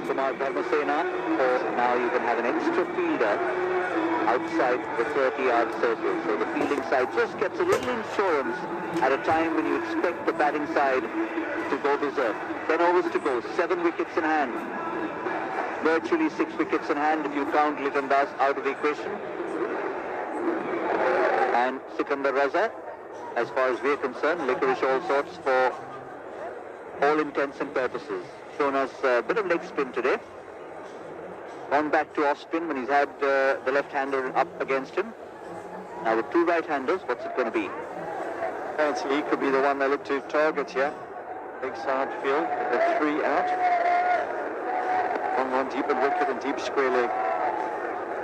Kumar Dharmasena. Now you can have an extra fielder outside the 30-yard circle. So the fielding side just gets a little insurance at a time when you expect the batting side to go berserk. 10 overs to go, 7 wickets in hand. Virtually 6 wickets in hand if you count Liton Das out of the equation. And Sikandar Raza, as far as we're concerned, licorice all sorts for all intents and purposes. Shown us a bit of leg spin today. Gone back to off spin when he's had the left-hander up against him. Now with 2 right-handers, what's it going to be? Fancy he could be the one they look to target here. Big side field, the 3 out. One deep at wicket and deep square leg.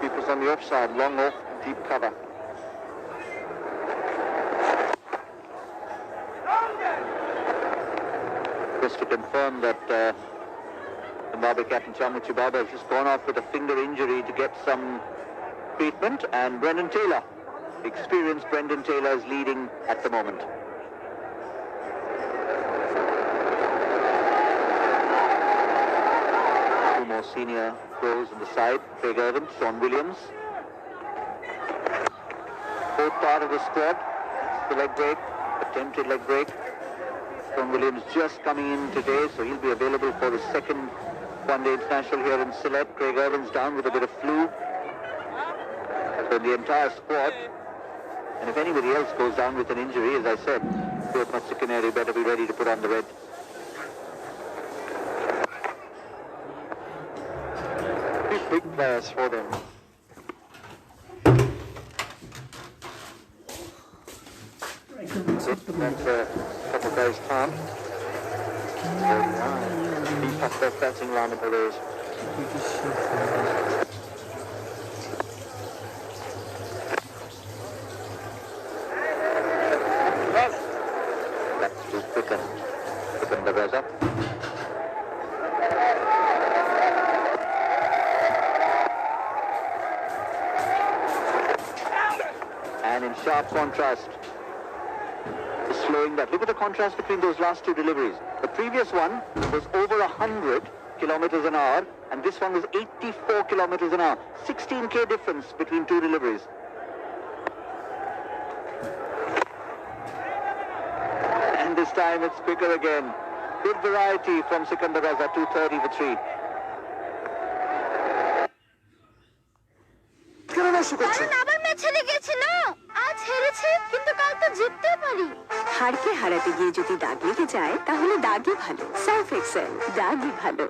Keepers on the offside, long off, deep cover. Just to confirm that Zimbabwe captain Chamu Chibaba has just gone off with a finger injury to get some treatment, and Brendan Taylor, experienced Brendan Taylor, is leading at the moment. Two more senior pros on the side, Craig Irvin, Sean Williams. Fourth part of the squad, the leg break, attempted leg break. Sean Williams just coming in today, so he'll be available for the second one-day international here in Sylhet. Craig Irvin's down with a bit of flu. So the entire squad, and if anybody else goes down with an injury, as I said, Stuart Matsukaneri better be ready to put on the red. Big players for them. That's a couple of days' time. Beef up that batting lineup of theirs. That's too quicken the Raza. And in sharp contrast, slowing that. Look at the contrast between those last 2 deliveries. The previous one was over 100 kilometers an hour, and this one was 84 kilometers an hour. 16k difference between 2 deliveries. And this time it's quicker again. Good variety from Sikandar Raza, 230 for 3. হারকে হারাতে গিয়ে যদি দাগ লেগে যায় তাহলে দাগই ভালো। Surf Excel, দাগই ভালো।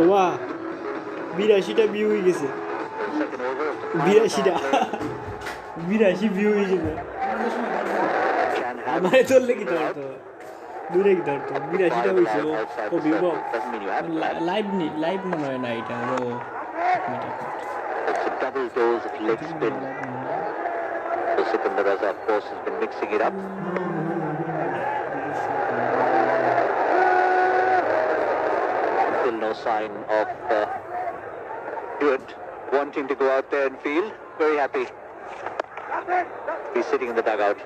ওয়া 82টা ভিউ হয়ে গেছে। 82 ভিউ হয়ে যাবে। আমার ধরলে কি ধরতো, দূরে কি ধরতো। 82টা হয়েছে ও ভিউ লাইভ মনে হয় না এটা। ও double dose of leg spin. So Sikandar Raza, of course, has been mixing it up. Still no sign of Stuart wanting to go out there and field. Very happy. He's sitting in the dugout.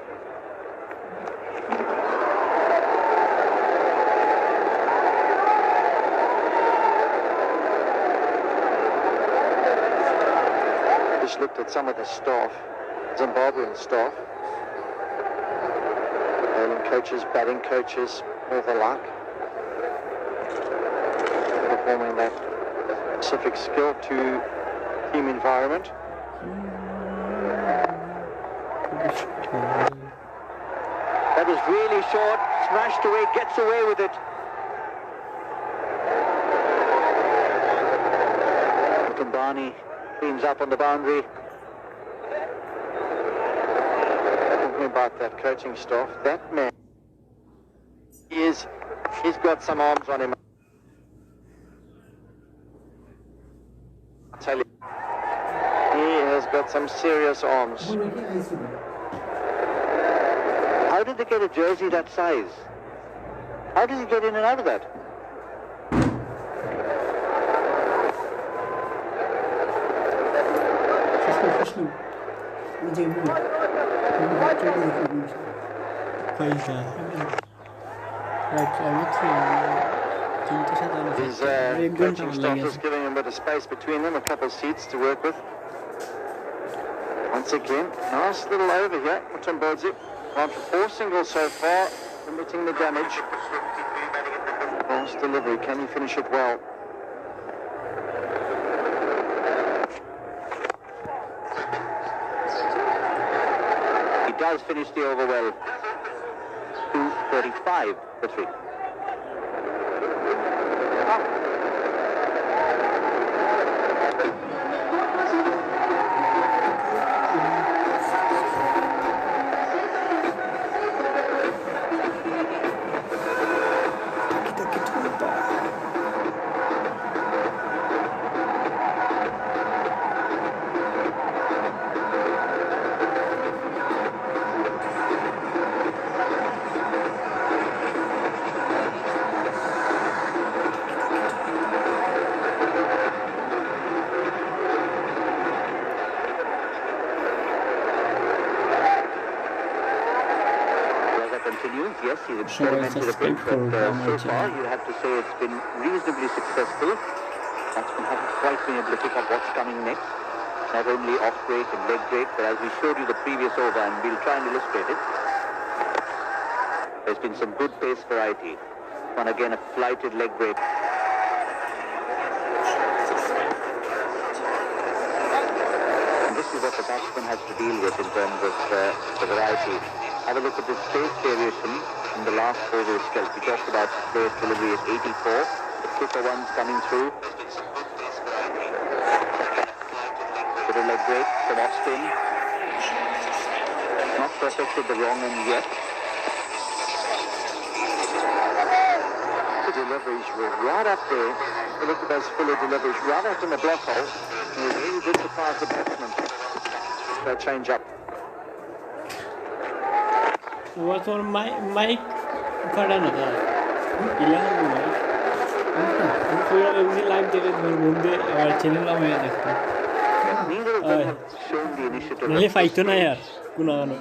Just looked at some of the staff, Zimbabwean staff, bowling coaches, batting coaches, all the like, performing that specific skill to team environment. That was really short, smashed away, gets away with it. Kambani cleans up on the boundary. Talking about that coaching staff, that man, he's got some arms on him. I tell you, he has got some serious arms. How did they get a jersey that size? How did he get in and out of that? His coaching staff is giving him a bit of space between them, a couple of seats to work with. Once again, nice little over here, Mutambozi. Gone for 4 singles so far, limiting the damage. Fast delivery, can he finish it well? He does finish the over well. 2:35 for 3. Continues, yes, he's experimented a bit, but so far you have to say it's been reasonably successful. Batsmen haven't quite been able to pick up what's coming next. Not only off break and leg break, but as we showed you the previous over, and we'll try and illustrate it. There's been some good pace variety. And again, a flighted leg break. And this is what the batsman has to deal with in terms of the variety. Have a look at this pace variation in the last over itself. We talked about player's delivery at 84. The quicker ones coming through. Little leg break from off spin. Not perfected the wrong end yet. The deliveries were right up there. Look at those fuller deliveries right up in the block hole. And it really did surprise the batsman. They'll change up. What's on mic? Kadana da. Ilan mic. Pura every live dege dhor bonde channel la maya dekhta. Neither of them have shown the initiative. Nale fight to na yaar. Kuna gano.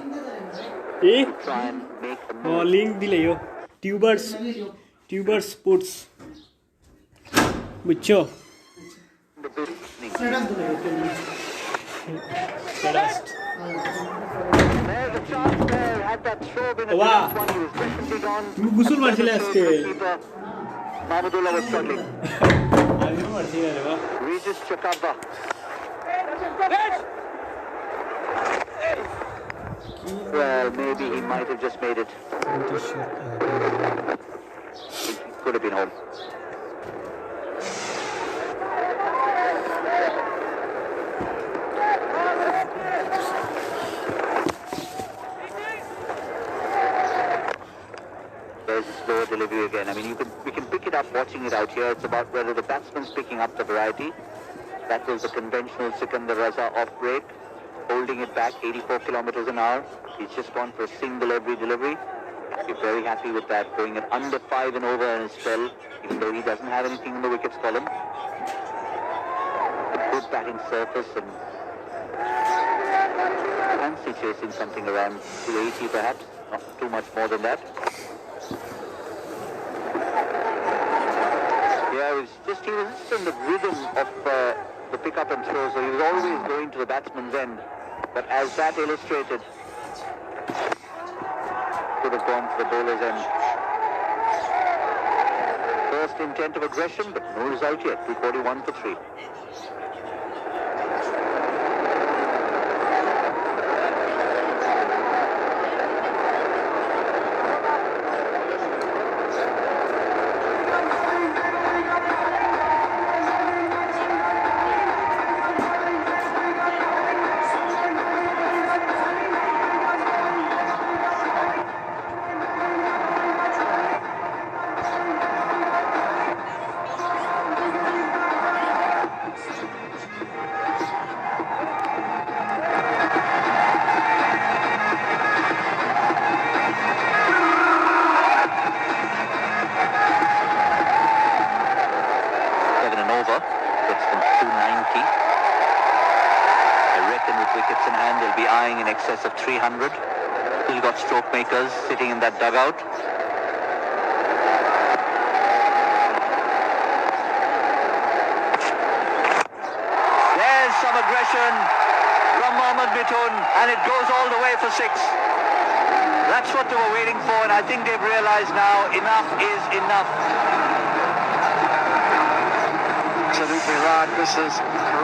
Eh? Try and make a move. Oh, link dile yo. Tubers Sports. Bucho. The big sneak. There's a chance there. Had that throw been a Wow. close one, he was definitely gone. তুমি গোসল মারছিলে আজকে? Keeper Mahmudullah was struggling. আমিও মারছি না রে বাবা। Regis Chakabba. Well, maybe he might have just made it. He could have been home. There's a slower delivery again. I mean, we can pick it up watching it out here. It's about whether the batsman's picking up the variety. That was the conventional Sikandar Raza off break, holding it back 84 kilometers an hour. He's just gone for a single every delivery. We're very happy with that, going at under 5 and over in his spell, even though he doesn't have anything in the wickets column. A good batting surface and fancy chasing something around 280 perhaps, not too much more than that. Yeah, he was just in the rhythm of the pick-up and throw, so he was always going to the batsman's end. But as that illustrated, could have gone to the bowler's end. First intent of aggression, but no result yet. 241 for 3. wickets in hand. They'll be eyeing in excess of 300. Still got stroke makers sitting in that dugout. There's some aggression from Mohammad Mithun, and it goes all the way for 6. That's what they were waiting for, and I think they've realized now enough is enough. Absolutely right. This is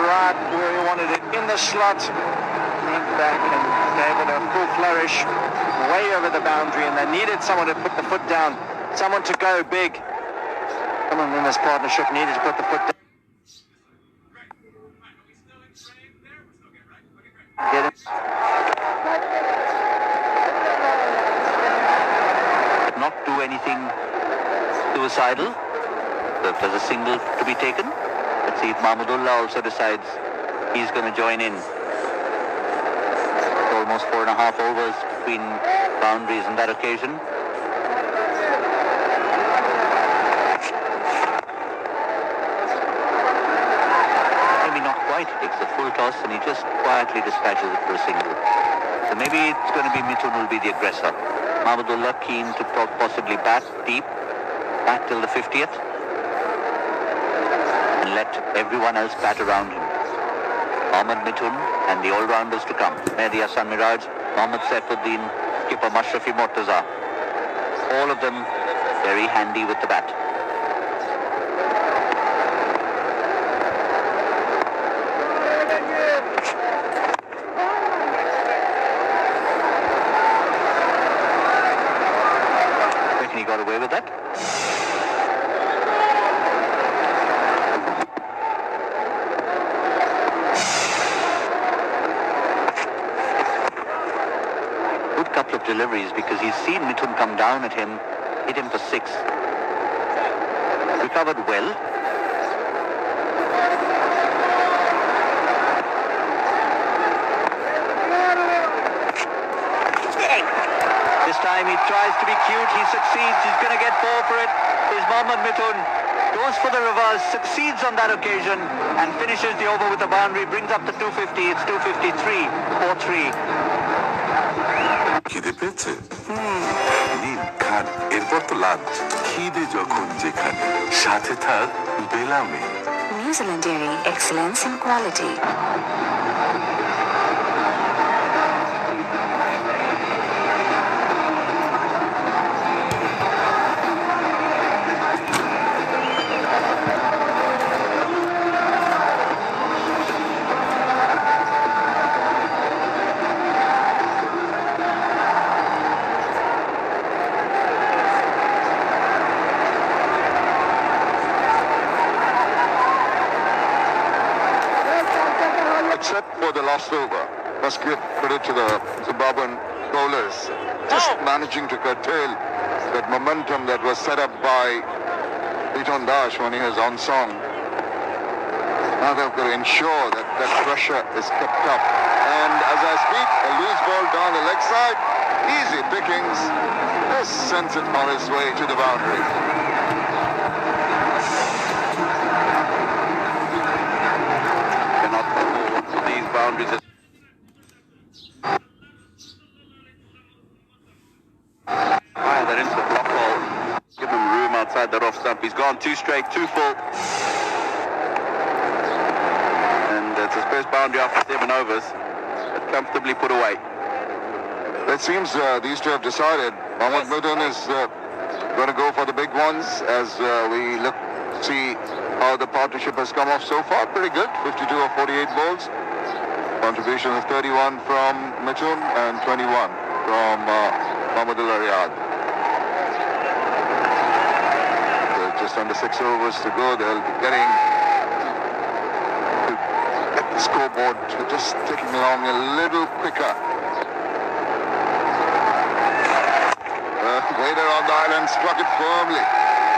right where he wanted it, in the slot. Went back and gave it a full flourish way over the boundary, and they needed someone to put the foot down, someone to go big. Someone in this partnership needed to put the foot down. Get it. Not do anything suicidal. So if there's a single to be taken, let's see if Mahmudullah also decides he's going to join in. Almost 4.5 overs between boundaries on that occasion. Maybe not quite. He takes the full toss and he just quietly dispatches it for a single. So maybe it's going to be Mithun who will be the aggressor. Mahmudullah keen to possibly bat deep, back till the 50th, and let everyone else bat around him. Mohammad Mithun and the all-rounders to come. Mehdi Hassan Miraj, Mohammad Saifuddin, skipper Mashrafi Mortaza. All of them very handy with the bat. Reckon he got away with that. Couple of deliveries because he's seen Mithun come down at him, hit him for 6. Recovered well. This time he tries to be cute, he succeeds, he's going to get 4 for it. Is Mohammad Mithun, goes for the reverse, succeeds on that occasion and finishes the over with a boundary, brings up the 250, it's 253, 4-3. খিদে পেয়েছে নিন খান এরপর তো lunch খিদে যখন যেখানে সাথে থাক বেলামে New Zealand Dairy, excellence in quality. Except for the last over, must give credit to the Zimbabwean bowlers, just managing to curtail that momentum that was set up by Liton Dash when he was on song. Now they've got to ensure that that pressure is kept up. And as I speak, a loose ball down the leg side, easy pickings, just sends it on its way to the boundary. Boundaries. They're into the block ball. Give him room outside that off stump. He's gone 2 straight, 2 full. And it's his first boundary after 7 overs. But comfortably put away. It seems these two have decided. Mohammad Mithun is going to go for the big ones as we look to see how the partnership has come off so far. Pretty good, 52 of 48 balls. Contribution of 31 from Mithun and 21 from Mahmudullah Riyad. So just under 6 overs to go. They'll be getting to get the scoreboard just ticking along a little quicker. Wader on the island struck it firmly.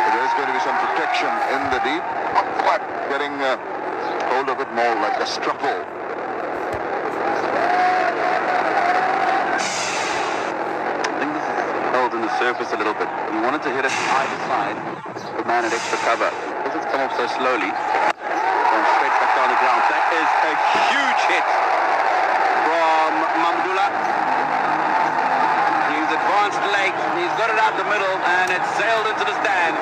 So there's going to be some protection in the deep. Not quite getting hold of it more like a struggle. In the surface a little bit. He wanted to hit it either side. The man had extra cover. Because it's come off so slowly. Going straight back down the ground. That is a huge hit from it sailed into the stands.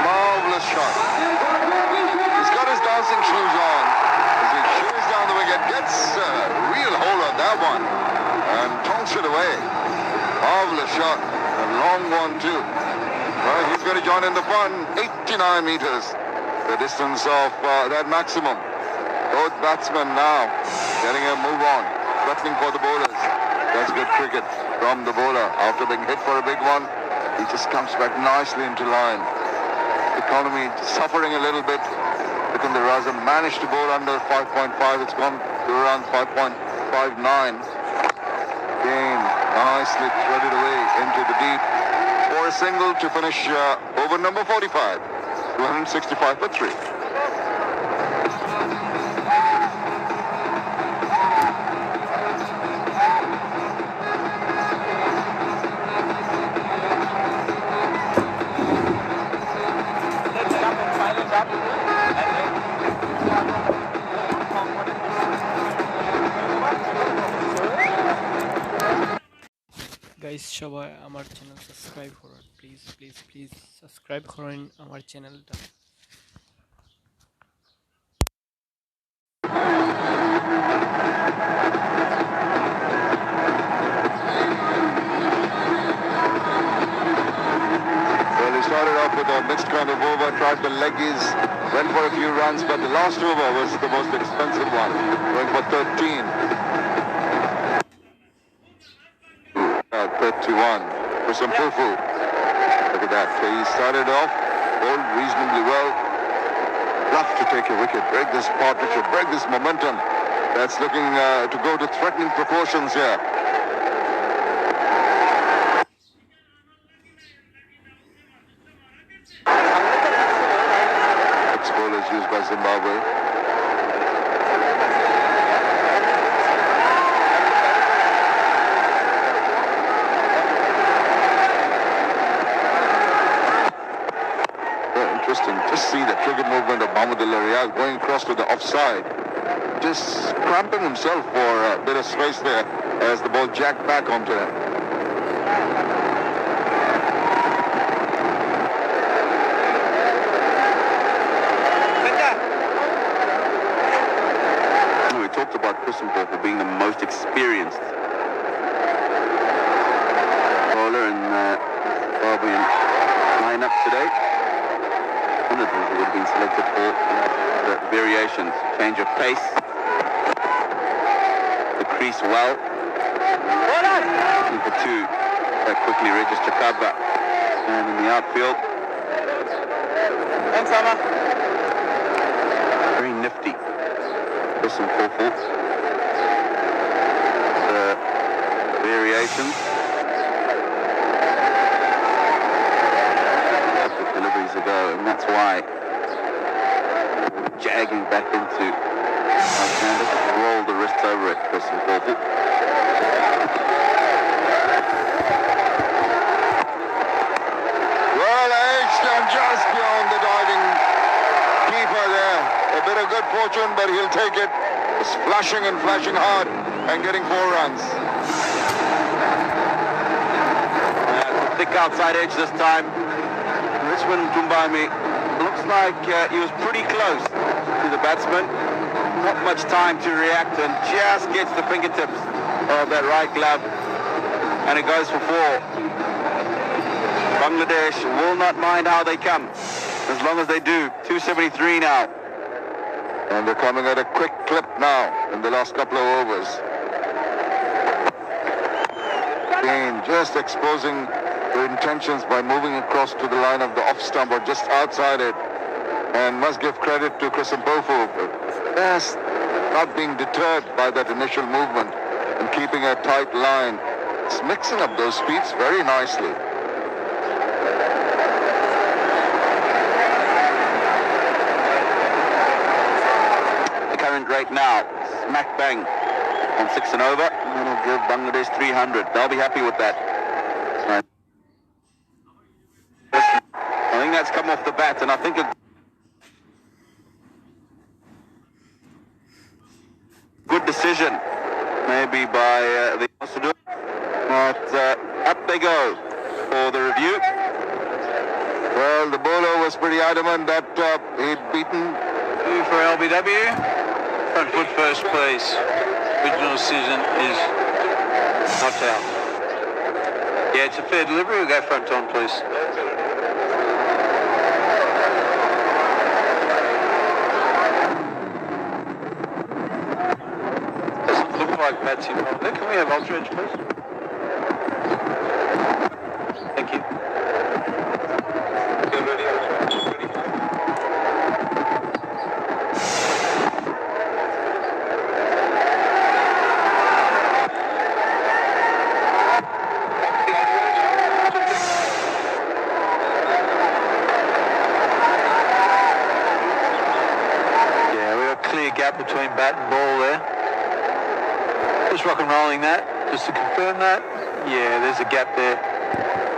Marvelous shot. He's got his dancing shoes on as he shears down the wicket, gets a real hold on that one and tonks it away. Marvelous shot. A long one too. Well, he's going to join in the fun. 89 meters. The distance of that maximum. Both batsmen now getting a move on. Threatening for the bowlers. That's good cricket from the bowler. After being hit for a big one, he just comes back nicely into line. Economy suffering a little bit. Because the Raza managed to bowl under 5.5. It's gone to around 5.59. Again, nicely threaded away into the deep for a single to finish over number 45. 265 for 3. Guys সবাই আমার channel subscribe করুন please please please subscribe করুন আমার চ্যানেলটা Well, he started off with a mixed kind of over, tried the leggies, went for a few runs, but the last over was the most expensive one, going for 13. 31 for some fufu. Look at that. He started off, bowled reasonably well. Love to take a wicket, break this partnership, break this momentum. That's looking to go to threatening proportions here. Bowlers used by Zimbabwe. Interesting. Just see the trigger movement of Mahmudullah Riyad going across to the offside. Just cramping himself for a bit of space there as the ball jacked back onto him. We talked about Christensen for being the most experienced bowler in Zimbabwean lineup today. One of them would have been selected for the variations, change of pace, the crease well. For two, that quickly register cover, and in the outfield. Thanks, Emma. Very nifty. Listen, Corfu. The variations. Deliveries ago, and that's why jagging back into Alexander, roll the wrists over it, Christian Corfu. Well edged and just beyond the diving keeper there. A bit of good fortune, but he'll take it. Splashing and flashing hard and getting 4 runs. Thick outside edge this time. Richmond Tumbami looks like he was pretty close to the batsman. Not much time to react and just gets the fingertips of that right glove. And it goes for 4. Bangladesh will not mind how they come, as long as they do. 273 now. And they're coming at a quick clip now in the last couple of overs. Again, just exposing their intentions by moving across to the line of the off stump or just outside it. And must give credit to Christian Pofu for just not being deterred by that initial movement and keeping a tight line. It's mixing up those speeds very nicely. The current rate now, smack bang on 6 and over. That'll give Bangladesh 300. They'll be happy with that. I think that's come off the bat, and I think a good decision, maybe by the but up they go for the review. was pretty adamant that he'd beaten. For LBW. Front foot first, please. Original decision is not out. Yeah, it's a fair delivery. We'll go front on, please. Doesn't look like Pat's involved there. Can we have Ultra Edge, please? Thank you. Gap between bat and ball there. Just rock and rolling that, just to confirm that. Yeah, there's a gap there.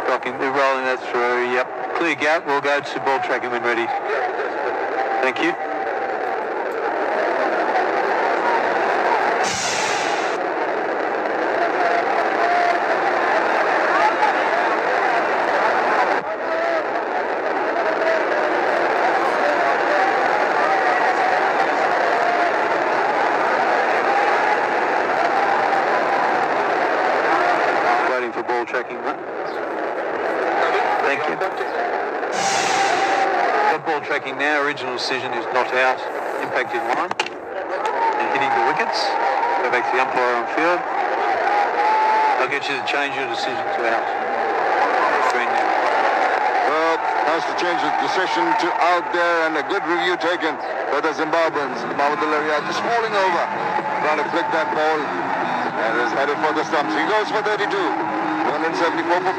They're rolling that through, yep. Clear gap, we'll go to ball tracking when ready. Thank you. Tracking that. Thank you. Got ball tracking now. Original decision is not out. Impact in line. And hitting the wickets. Go back to the umpire on field. I'll get you to change your decision to out. Green now. Well, has to change the decision to out there, and a good review taken by the Zimbabweans. Mahmudullah just falling over. Trying to flick that ball. And is headed for the stumps. He goes for 32. 174 for 4.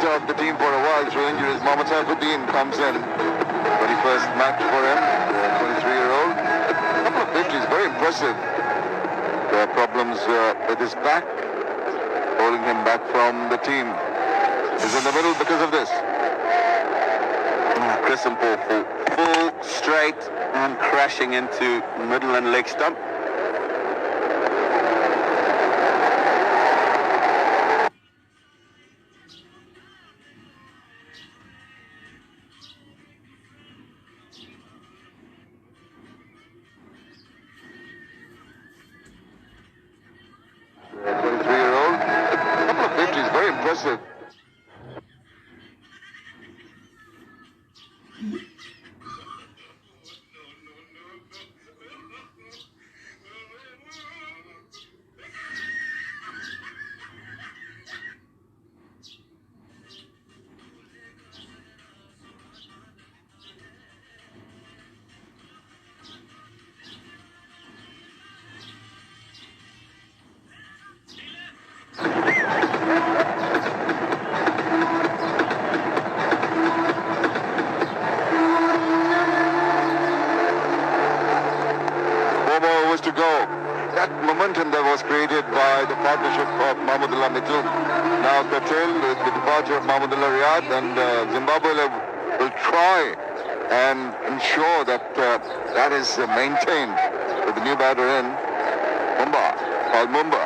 Of the team for a while through injuries. Mohammad Saifuddin comes in. 21st match for him, the 23-year-old. A couple of victories, very impressive. There are problems with his back, holding him back from the team. He's in the middle because of this. Chris and Paul full straight and crashing into middle and leg stump. Impressive. To go. That momentum that was created by the partnership of Mahmudullah Mittal now curtailed with the departure of Mahmudullah Riyad, and Zimbabwe will try and ensure that that is maintained with the new batter in Mumba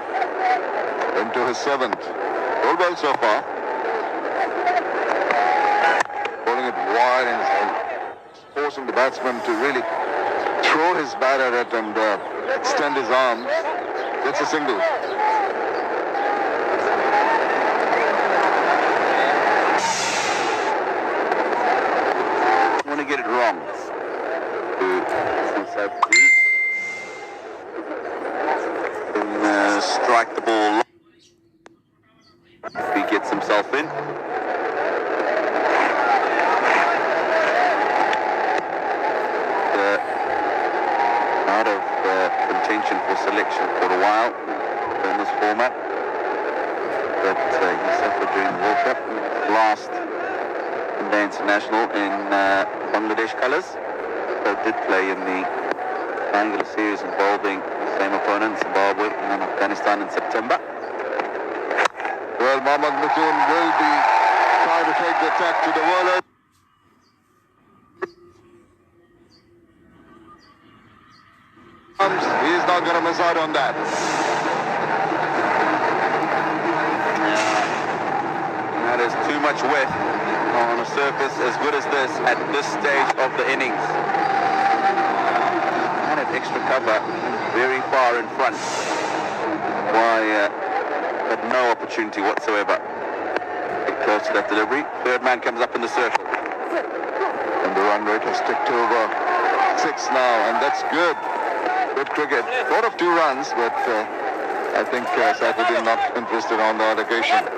into his 7th. All well so far. Bowling it wide and forcing the batsman to really throw his bat at it and extend his arms. Gets a single. get it wrong. Strike the ball. He gets himself in. Out of contention for selection for a while in this format. But he suffered during the World Cup. Last One-Day International in Bangladesh colours. So did play in the triangular series involving the same opponents, Zimbabwe and Afghanistan in September. Well, Mohammad Mithun will be trying to take the attack to the whirlers. He's not going to miss out on that. That is too much width on a surface as good as this at this stage of the innings. And an extra cover very far in front. Why had no opportunity whatsoever. Get close to that delivery. Third man comes up in the circle. And the run rate has ticked over 6 now, and that's good. Good cricket. Thought of 2 runs, but I think Saifuddin not interested on the occasion.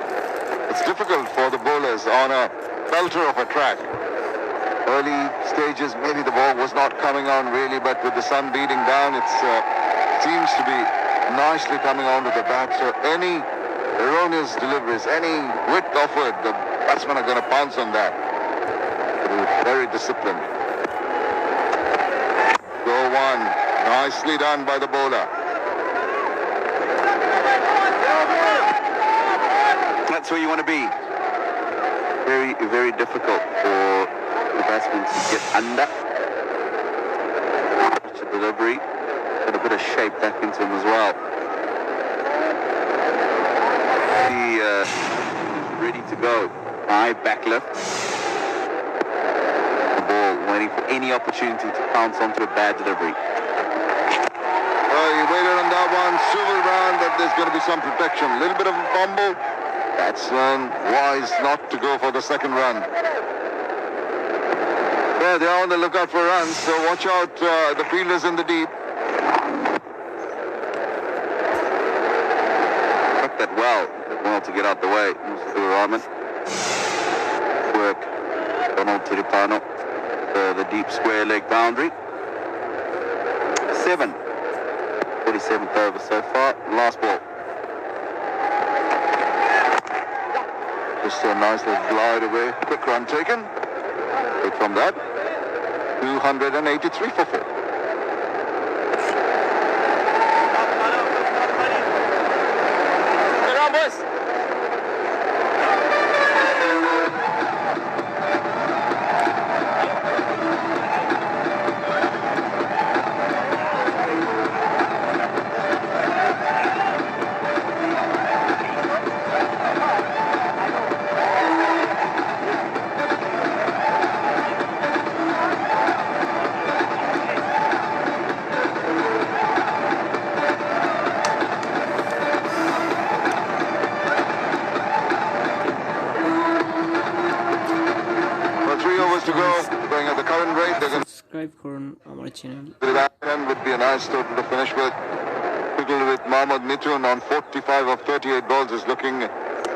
It's difficult for the bowlers on a belter of a track. Early stages, maybe the ball was not coming on really, but with the sun beating down, it seems to be nicely coming onto the bat. So any erroneous deliveries, any width offered, the batsmen are going to pounce on that. Very disciplined. Go one. Nicely done by the bowler. That's where you want to be. Very, very difficult for the batsman to get under. Such a delivery. Got a bit of shape back into him as well. He ready to go. High back lift. The ball waiting for any opportunity to pounce onto a bad delivery. He waited on that one, swivel round, that there's going to be some protection. A little bit of a fumble. Batsman wise not to go for the second run. Yeah, they're on the lookout for runs, so watch out, the fielders in the deep. Cut that well to get out the way. Mustafa Rahman. Work. Donald Tiripano. The deep square leg boundary. 7. 47th over so far. Last ball. Just a nice little glide away. Quick run taken. Take from that. 283 for 4. Good on, boys. To go, going at the current rate, they're going to subscribe করুন আমার channel. would be a nice total to finish with. Total with Mohammad Mithun on 45 of 38 balls is looking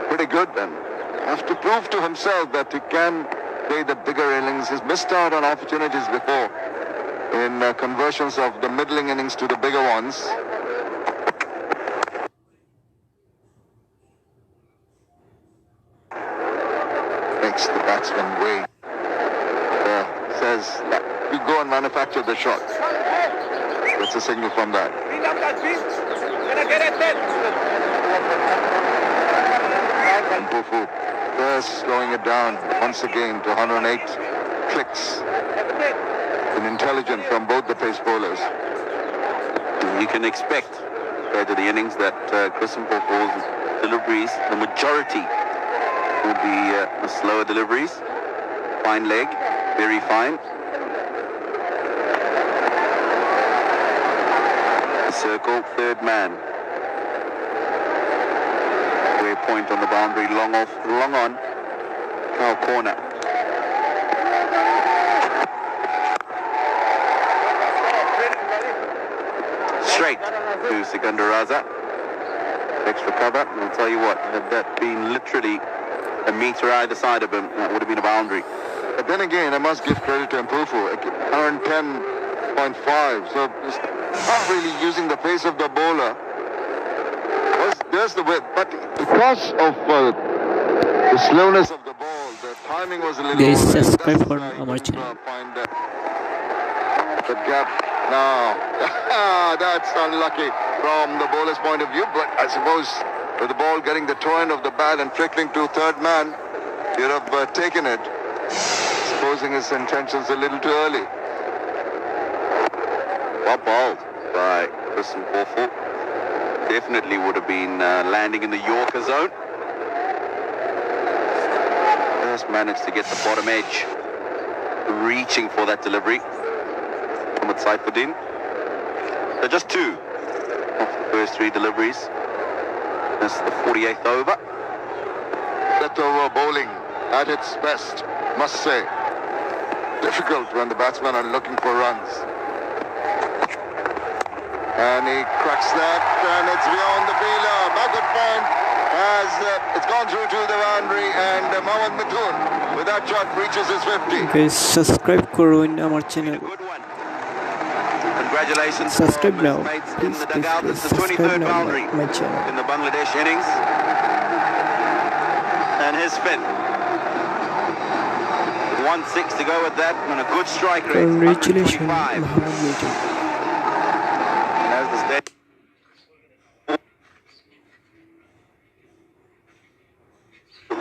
pretty good, and has to prove to himself that he can play the bigger innings. He's missed out on opportunities before in conversions of the middling innings to the bigger ones. Makes the batsman wait. Says, you go and manufacture the shot. That's a signal from that. And Pufu, just slowing it down once again to 108 clicks. An intelligent from both the pace bowlers. You can expect, compared to the innings, that Chris Mpofu's deliveries, the majority, will be the slower deliveries. Fine leg. Very fine. Circle, third man. Point on the boundary, long off, long on. Foul corner. straight to Sikandar Raza. Extra cover, and I'll tell you what, had that been literally a metre either side of him, that would have been a boundary. But then again, I must give credit to Mpufu. Earned 10.5, so he's not really using the pace of the bowler. There's the width, but because of the slowness of the ball, the timing was a little. Guys, over. subscribe for That's why our he couldn't, channel. find the gap now. That's unlucky from the bowler's point of view, but I suppose with the ball getting the toe-end of the bat and trickling to third man, you'd have taken it. Supposing his intentions a little too early. Well bowled by Kristen Porful. Definitely would have been landing in the Yorker zone. Just managed to get the bottom edge, reaching for that delivery from Saifuddin. So just two of the first three deliveries. This is the 48th over. Leftover bowling at its best, must say. Difficult when the batsmen are looking for runs. And he cracks that, and it's beyond the fielder. Backward point as it's gone through to the boundary, and Mohammad Mithun with that shot reaches his 50. Guys, subscribe করুন আমার channel. Good one. Congratulations Subscribe from his now. mates in Please, the please, dugout. please It's the subscribe 23rd now boundary my channel. in the Bangladesh innings. And his fifth. 1-6 to go with that, and a good strike rate. Congratulations, 125. Mohammad Mithun. And as the state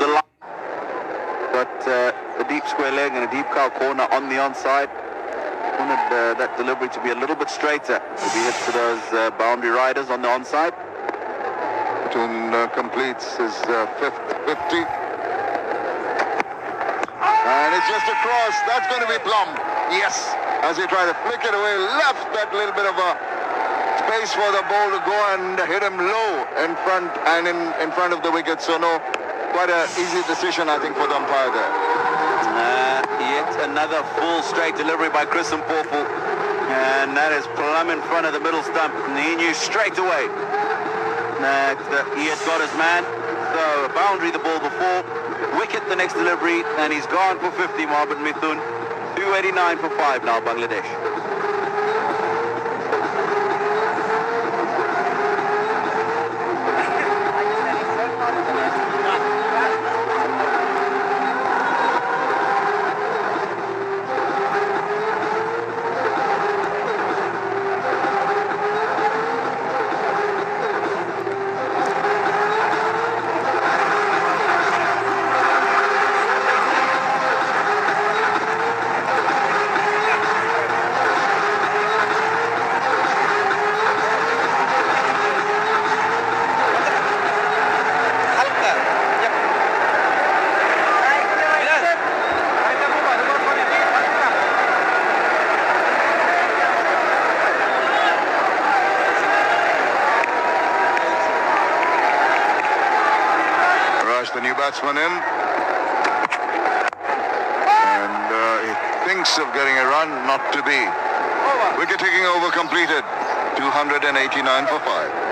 the line. But a deep square leg and a deep cow corner on the onside. Wanted that delivery to be a little bit straighter to be hit to those boundary riders on the onside. Mithun completes his fifth 50. And it's just a cross. That's going to be plumb. Yes. As he tried to flick it away, left that little bit of a space for the ball to go and hit him low in front and in front of the wicket. So no, quite an easy decision, I think, for the umpire there. Yet another full straight delivery by Kristen Porful. And that is plumb in front of the middle stump. And he knew straight away that he had got his man. So a boundary the ball before. Wicket the next delivery, and he's gone for 50, Mohammad Mithun. 289 for 5 now, Bangladesh. The new batsman in, and he thinks of getting a run, not to be. Wicket taking over completed. 289 for 5.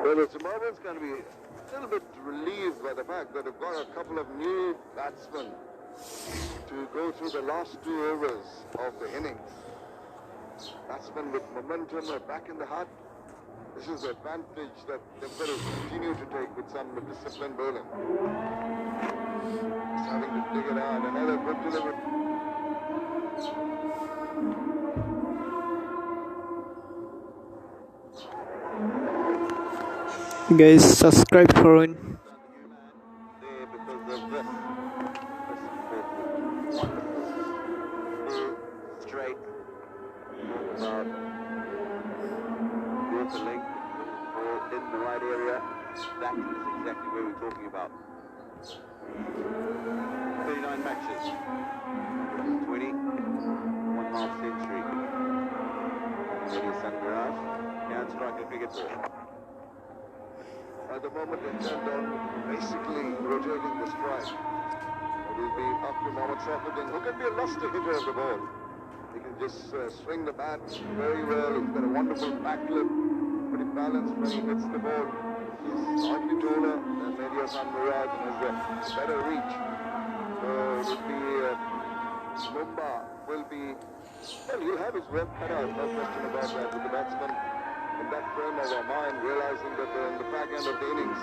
Well, the Zimbabweans going to be a little bit relieved by the fact that they've got a couple of new batsmen to go through the last 2 overs of the innings. Batsmen with momentum are back in the hut. This is the advantage that they've got to continue to take with some disciplined bowling. Just having to dig it out. Another good delivery. Guys, subscribe করুন. react is exactly where we're talking about. 39 matches, 20, 1/2 century. Maybe Sundaraj can strike a cricket ball. At the moment, they turned on basically rotating the strike. It will be up to Mohammad Saifuddin, who can be a lusty hitter of the ball. He can just swing the bat very well. He's got a wonderful backlip, pretty balanced when he hits the ball. He's slightly taller than Mehdi Hasan Miraj and has a better reach. So it will be Mumba will be, well, he'll have his work cut out, no question about that, with the batsman in that frame of our mind, realizing that they're in the back end of the innings,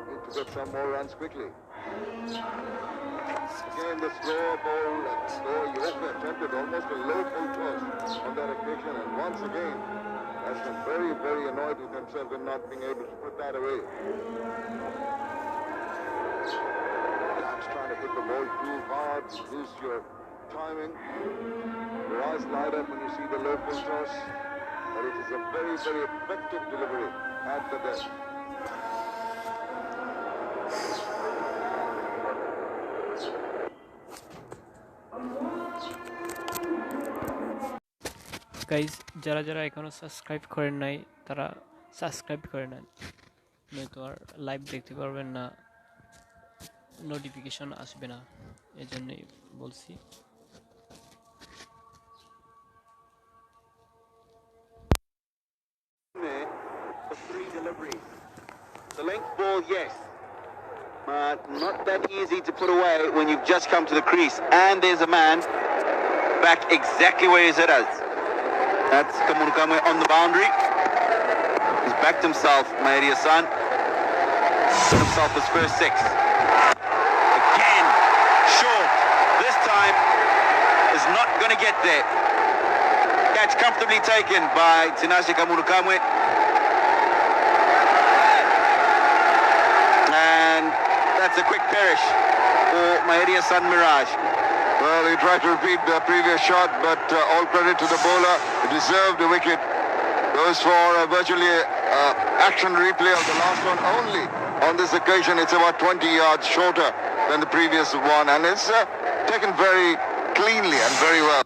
need to get some more runs quickly. Again, the slower ball and slower Yorker attempted almost a low full toss on that occasion, and once again, has been very, very annoyed with himself in not being able to put that away. Perhaps trying to hit the ball too hard, lose your timing. Your eyes light up when you see the low full toss, but it is a very, very effective delivery at the death. Guys যারা যারা এখনও subscribe করেন নাই তারা subscribe করে নেন, নয়তো আর live দেখতে পারবেন না, নোটিফিকেশন আসবে না, এই জন্যই বলছি। For 3 deliveries. The length ball, yes, but not that easy to put away when you've just come to the crease. And there's a man back exactly where he's hit us. That's Kamunukame on the boundary. He's backed himself, Mehdi Hasan. Got himself his first 6. Again, short. This time is not going to get there. Catch comfortably taken by Tinashe Kamunukame. And that's a quick perish for Mehdi Hasan Miraj. Well, he tried to repeat the previous shot, but all credit to the bowler. He deserved a wicket. Goes for virtually action replay of the last one only. On this occasion, it's about 20 yards shorter than the previous one, and it's taken very cleanly and very well.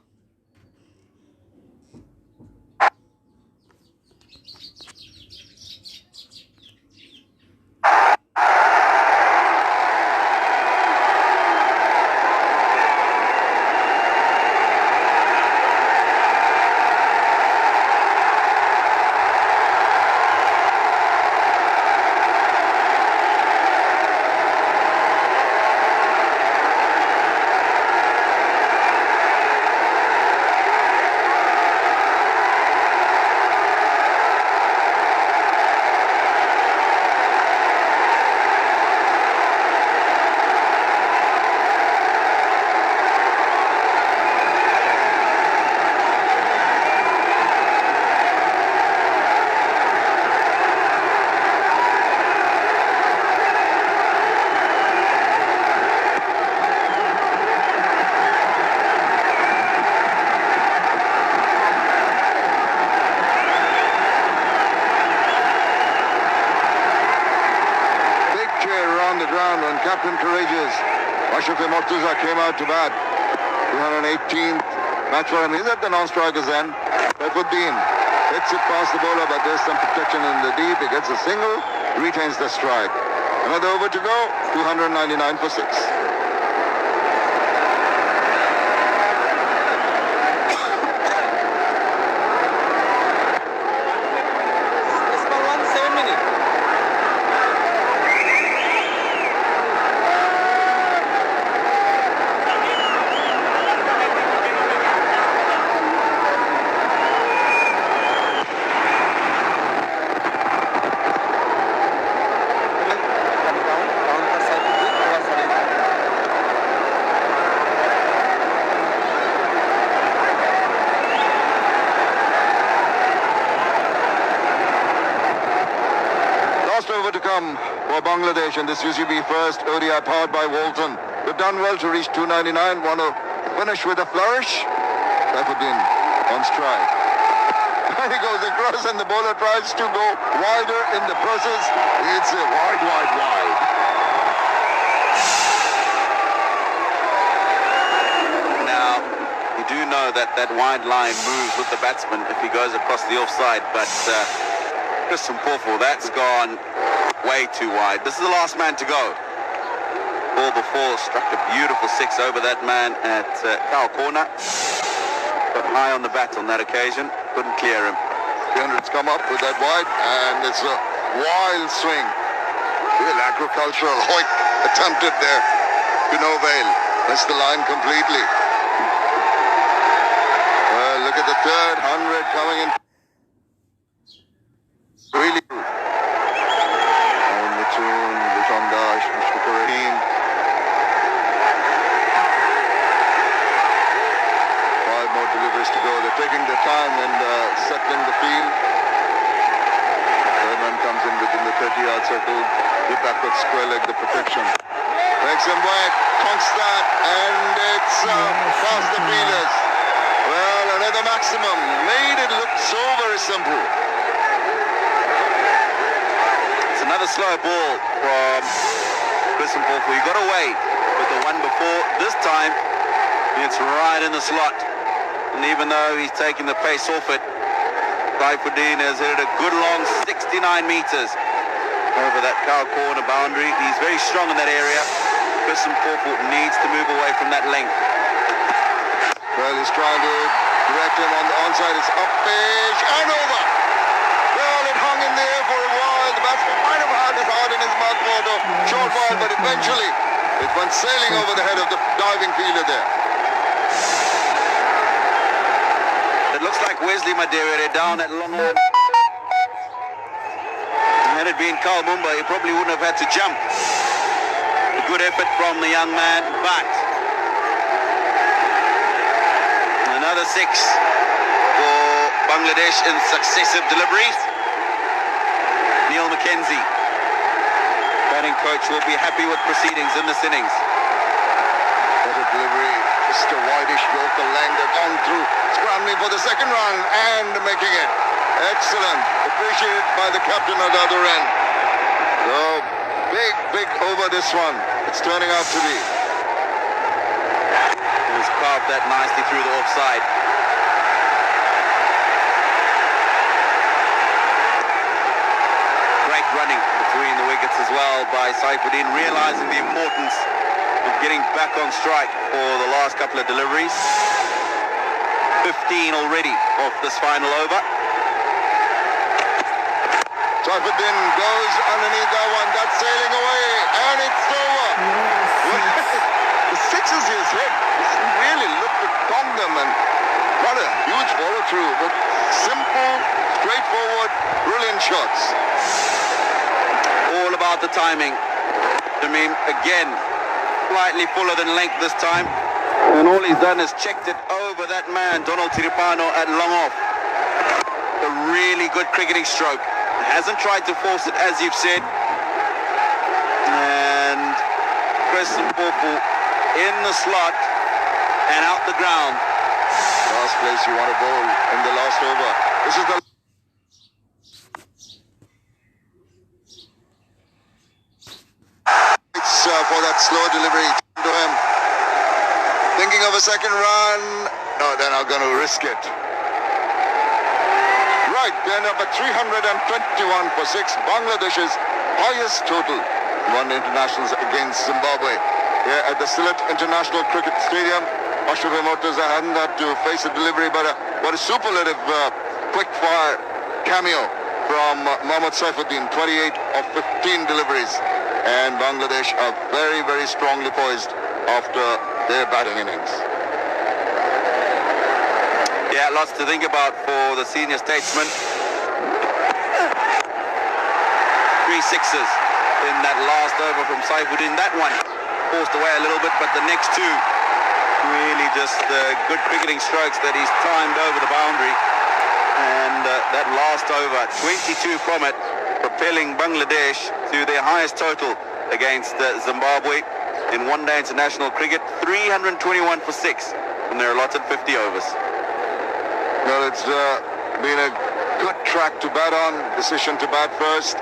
Captain Courageous Ashraf Mortuza came out to bat. 218th match for him. He's at the non-strikers end. Saifuddin hits it past the bowler, but there's some protection in the deep. He gets a single, retains the strike. Another over to go. 299 for 6. For Bangladesh, and this UCB first ODI powered by Walton. They've done well to reach 299. Want to finish with a flourish. Saifuddin on strike. And he goes across and the bowler tries to go wider in the process. It's a wide, wide, wide. Now, you do know that that wide line moves with the batsman if he goes across the offside, but Chris Mpofu, that's gone way too wide. This is the last man to go. Ball before struck a beautiful six over that man at foul corner. Got high on the bat on that occasion. Couldn't clear him. 300's come up with that wide, and it's a wild swing. Real agricultural hoik attempted there to no avail. Missed the line completely. Well, look at the third 100 coming in. Really. On the tune, Viton Dash, Mr. Rahim. 5 more deliveries to go. They're taking their time and settling the field. Third man comes in within the 30-yard circle. The backward square leg, the protection. Makes him wet, conks that, and it's past the fielders. Well, another maximum. Made it look so very simple. It's another slow ball from Chris Mpofu. He got away with the one before. This time, it's right in the slot. And even though he's taking the pace off it, Saifuddin has hit a good long 69 meters over that cow corner boundary. He's very strong in that area. Chris Mpofu needs to move away from that length. Well, he's trying to direct him on the onside. It's up pitch and over. Well, it hung in the air for a while. The batsman might have had his heart in his mouth for the short while, but eventually it went sailing over the head of the diving fielder there. It looks like Wesley Madere down at long on. Had it been Carl Mumba, he probably wouldn't have had to jump. A good effort from the young man, but another six for Bangladesh in successive deliveries. Neil McKenzie, batting coach, will be happy with proceedings in this innings. Better delivery, just a wideish Yorker length on through, scrambling for the second run and making it. Excellent, appreciated by the captain at the other end. So big over this one. It's turning out to be. He's carved that nicely through the offside. Great running between the wickets as well by Saifuddin, realizing the importance of getting back on strike for the last couple of deliveries. 15 already off this final over. Saifuddin goes underneath that one. That's sailing away, and it's over. The sixes he's hit, he really looked to tong them and got a huge follow through. But simple, straightforward, brilliant shots. All about the timing. I mean, again, slightly fuller than length this time. And all he's done is checked it over that man, Donald Tiripano, at long off. A really good cricketing stroke. Hasn't tried to force it, as you've said. And Chris Mpofu in the slot and out the ground. Last place you want to bowl in the last over. This is the... It's for that slow delivery to him. Thinking of a second run. No, they're not going to risk it. Right, they're up at 321 for 6. Bangladesh's highest total one internationals against Zimbabwe. Here at the Sylhet International Cricket Stadium, Ashraf Murtaza hadn't had to face a delivery, but what a superlative quick-fire cameo from Mohammad Saifuddin, 28 of 15 deliveries. And Bangladesh are very, very strongly poised after their batting innings. Yeah, lots to think about for the senior statesman. 3 sixes in that last over from Saifuddin. That one forced away a little bit, but the next two really just good cricketing strokes that he's timed over the boundary. And that last over, 22 from it, propelling Bangladesh to their highest total against Zimbabwe in one-day international cricket. 321 for 6 from their allotted 50 overs. Well, it's been a good track to bat on. Decision to bat first.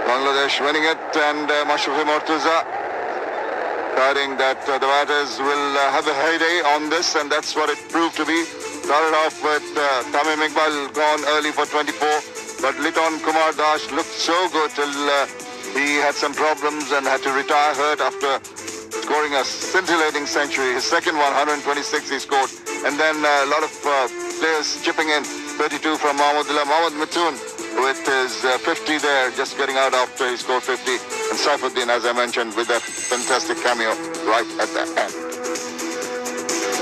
Bangladesh winning it, and Mashrafi Mortuza guiding that the batters will have a heyday on this, and that's what it proved to be. Started off with Tamim Iqbal gone early for 24, but Liton Kumar Das looked so good till he had some problems and had to retire hurt after scoring a scintillating century. His second one, 126 he scored, and then a lot of players chipping in. 32 from Mohammad Mithun with his 50 there, just getting out after he scored 50. And Saifuddin, as I mentioned, with that fantastic cameo right at the end.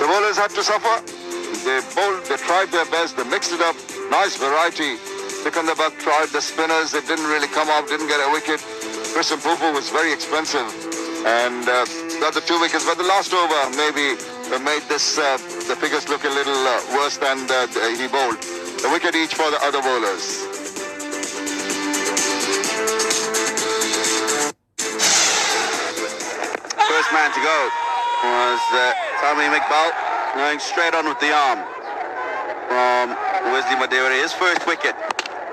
The bowlers had to suffer. They bowled, they tried their best, they mixed it up. Nice variety. Sikandar Buck tried the spinners, it didn't really come up, didn't get a wicket. Krishnan Pupu was very expensive and got the 2 wickets, but the last over maybe made this the figures look a little worse than he bowled. A wicket each for the other bowlers. First man to go was Tamim Iqbal, going straight on with the arm from Wesley Madewere. His first wicket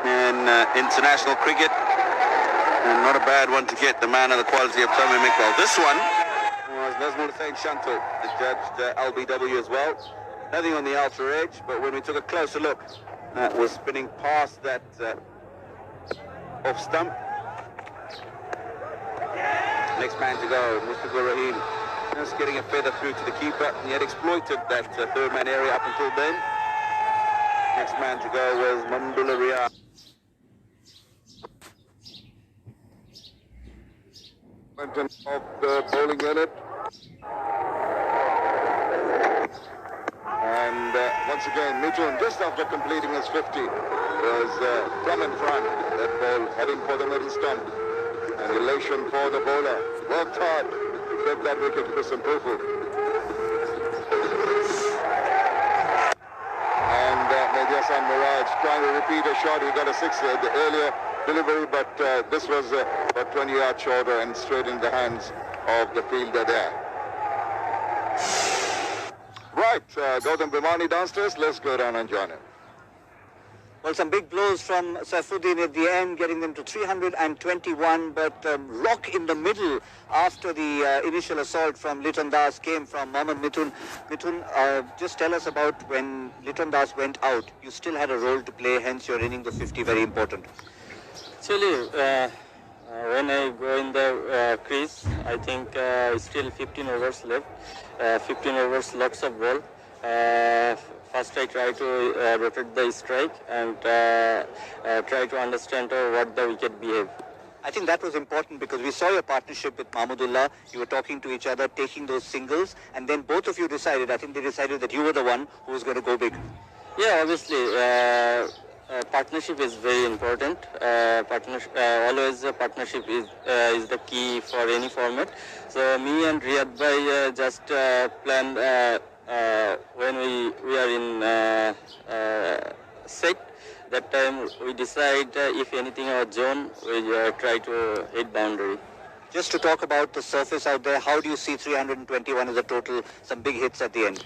in international cricket, and not a bad one to get, the man of the quality of Tamim Iqbal. This one was Nazmul Hussain Shanto, the judged LBW as well. Nothing on the outer edge, but when we took a closer look, that was spinning past that off stump. Next man to go, Mustafa Rahim, just getting a feather through to the keeper. He had exploited that third man area up until then. Next man to go was Mamdullah Riyad. Of the bowling unit. And once again, Mithun, just after completing his 50, was from in front. That ball heading for the middle stump. An elation for the bowler. Worked hard to get that wicket to Krishnan Pupu. And Mediasan Miraj trying to repeat a shot. He got a 6 the earlier delivery, but this was about 20 yards shorter and straight in the hands of the fielder there. Right, Gautam Bhimani downstairs. Let's go down and join him. Well, some big blows from Saifuddin at the end, getting them to 321, but rock in the middle after the initial assault from Liton Das came from Mohammad Mithun. Mithun, just tell us about when Liton Das went out. You still had a role to play, hence your inning the 50, very important. Actually, when I go in the crease, I think still 15 overs left. 15 overs, lots of ball. First I try to rotate the strike and try to understand what the wicket behave. I think that was important because we saw your partnership with Mahmudullah. You were talking to each other, taking those singles, and then both of you decided, I think they decided that you were the one who was going to go big. Yeah, obviously. Partnership is very important. Always partnership is the key for any format. So me and Riyad bhai just planned when we are in set. That time we decide if anything our zone, we try to hit boundary. Just to talk about the surface out there, how do you see 321 as a total? Some big hits at the end.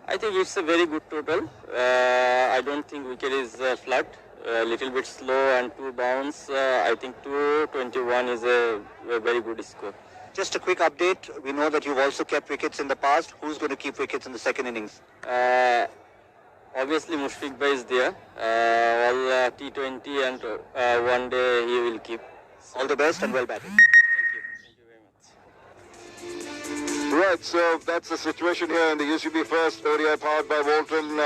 I think it's a very good total. I don't think wicket is flat. A little bit slow and 2 bounce. I think 221 is a very good score. Just a quick update. We know that you've also kept wickets in the past. Who's going to keep wickets in the second innings? Obviously, Mushfiq bhai is there. All T20 and one day he will keep. All the best and well batted. Right, so that's the situation here in the UCB first ODI powered by Walton.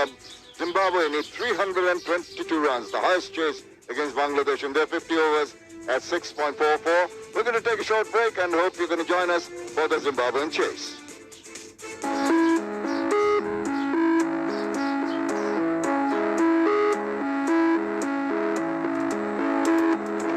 Zimbabwe needs 322 runs, the highest chase against Bangladesh in their 50 overs at 6.44. We're going to take a short break and hope you're going to join us for the Zimbabwean chase.